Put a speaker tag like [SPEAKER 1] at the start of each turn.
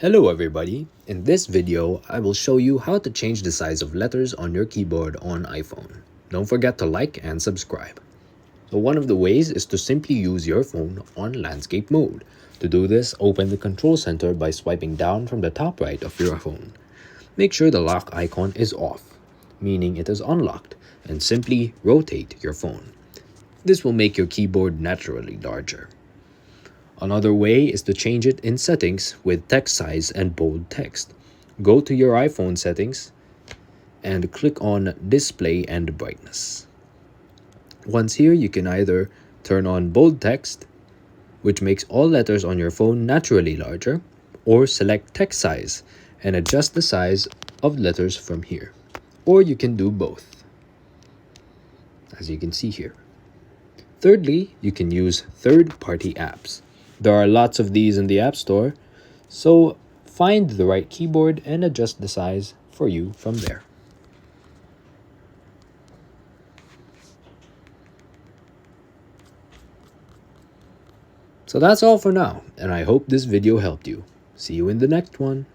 [SPEAKER 1] Hello everybody, in this video I will show you how to change the size of letters on your keyboard on iPhone. Don't forget to like and subscribe. So one of the ways is to simply use your phone on landscape mode. To do this, open the control center by swiping down from the top right of your phone. Make sure the lock icon is off, meaning it is unlocked, and simply rotate your phone. This will make your keyboard naturally larger. Another way is to change it in settings with text size and bold text. Go to your iPhone settings and click on display and brightness. Once here, you can either turn on bold text, which makes all letters on your phone naturally larger, or select text size and adjust the size of letters from here. Or you can do both, as you can see here. Thirdly, you can use third-party apps. There are lots of these in the App Store, so find the right keyboard and adjust the size for you from there. So that's all for now, and I hope this video helped you. See you in the next one.